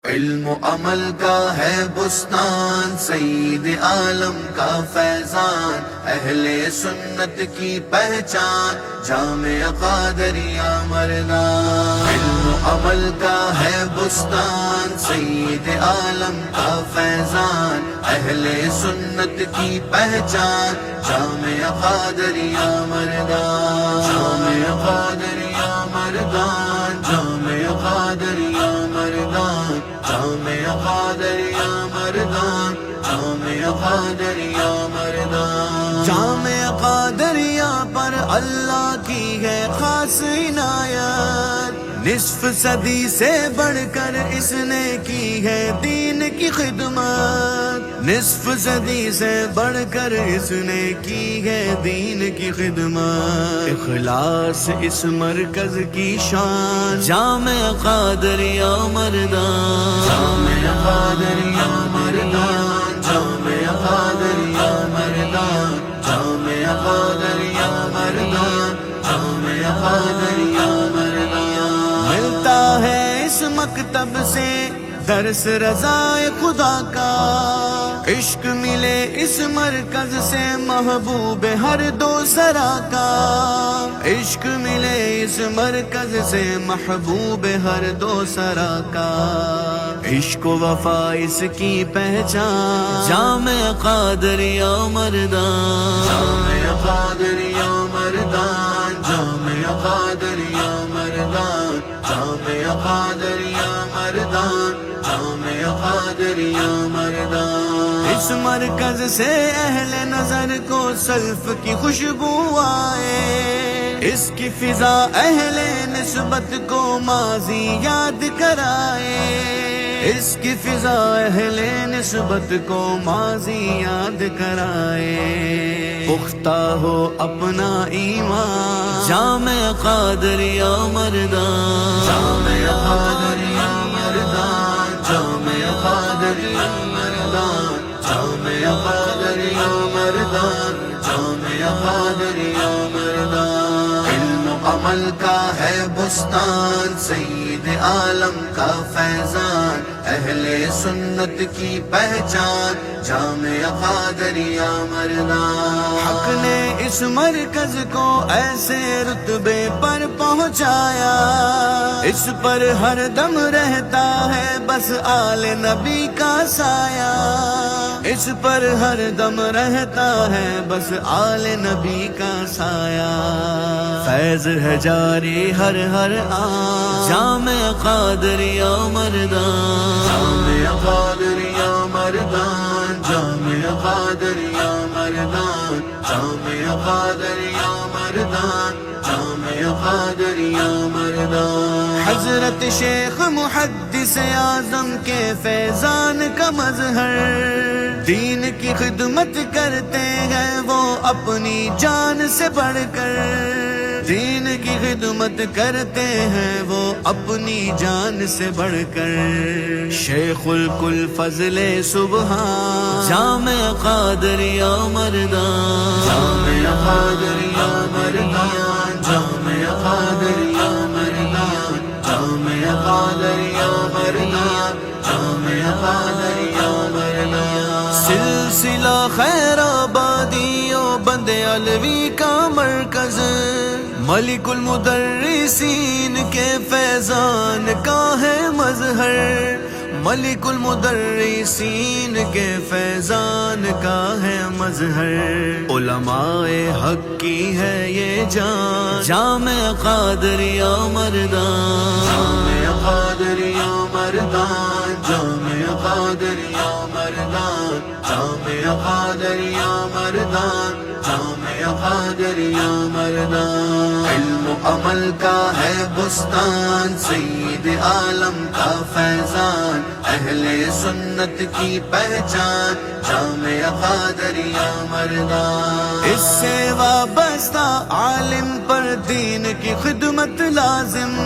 علم و عمل کا ہے بستان، سید عالم کا فیضان، اہل سنت کی پہچان، جامع قادریہ مردان۔ علم و عمل کا ہے بستان، سید عالم کا فیضان، اہل سنت کی پہچان، جامع قادریہ مردان، جامع قادریہ مردان، جامع قادریہ مردان، جامع قادریہ مردان، جامع قادریہ مردان۔ جامع قادریہ پر اللہ کی ہے خاص عنایت، نصف صدی سے بڑھ کر اس نے کی ہے دین کی خدمت، نصف صدی سے بڑھ کر اس نے کی ہے دین کی خدمت، اخلاص اس مرکز کی شان، جامع قادریہ مردان، جامع قادریہ مردان، جامع قادریہ مردان، جامع قادریہ مردان، جامع قادریہ مردان۔ ملتا ہے اس مکتب سے درس رضائے خدا کا، عشق ملے اس مرکز سے محبوب ہر دو سرا کا، عشق ملے اس مرکز سے محبوب ہر دو سرا کا، عشق و وفا اس کی پہچان، جامع قادریہ مردان، جامع قادریہ مردان، جامع قادریہ مردان، جامع قادریہ مردان، جامع قادریہ مردان۔ اس مرکز سے اہل نظر کو سلف کی خوشبو آئے، اس کی فضا اہل نسبت کو ماضی یاد کرائے، اس کی فضا اہل نسبت کو ماضی یاد کرائے، پختہ ہو اپنا ایمان، جامع قادریہ مردان، جامع قادریہ مردان، جامع قادریہ مردان، جامع قادریہ مردان، جامع قادریہ مردان۔ علم و عمل کا ہے بستان، سید عالم کا فیضان، اہل سنت کی پہچان، جامع قادریہ مردان۔ حق نے اس مرکز کو ایسے رتبے پر پہنچایا، اس پر ہر دم رہتا ہے بس آل نبی کا سایہ، اس پر ہر دم رہتا ہے بس آل نبی کا سایہ، فیض ہے جاری ہر آن، جامع قادریہ مردان، جامع قادریہ مردان، جامع قادریہ مردان، جامع قادریہ مردان، جامع قادریہ مردان۔ حضرت شیخ محدث اعظم کے فیضان کا مظہر، دین کی خدمت کرتے ہیں وہ اپنی جان سے بڑھ کر، دین کی خدمت کرتے ہیں وہ اپنی جان سے بڑھ کر، شیخ الکل فضل سبحان، جامع قادریہ مردان، جامع قادریہ مردان، جامع قادریہ مردان، جامع قادریہ مردان، جامع قادریہ مردان۔ سلسلہ خیر آبادی و بند علوی کا مرکز، ملک المدرسین کے فیضان کا ہے مظہر، ملک المدرسین کے فیضان کا ہے مظہر، علماء حق کی ہے یہ جان، جامع قادریہ مردان، جامع قادریہ مردان، جامع قادریہ مردان، جامع قادریہ مردان، جامع قادریہ مردان۔ علم و عمل کا ہے بستان، سید عالم کا فیضان، اہل سنت کی پہچان، جامع قادریہ مردان۔ اس سے وابستہ عالم پر دین کی خدمت لازم،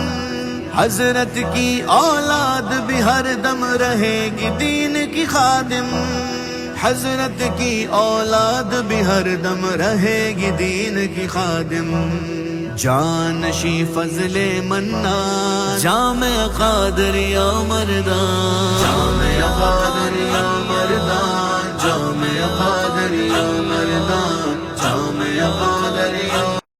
حضرت کی اولاد بھی ہر دم رہے گی دین کی خادم، حضرت کی اولاد بھی ہر دم رہے گی دین کی خادم، جانشی فضل منان جامع قادریہ مردان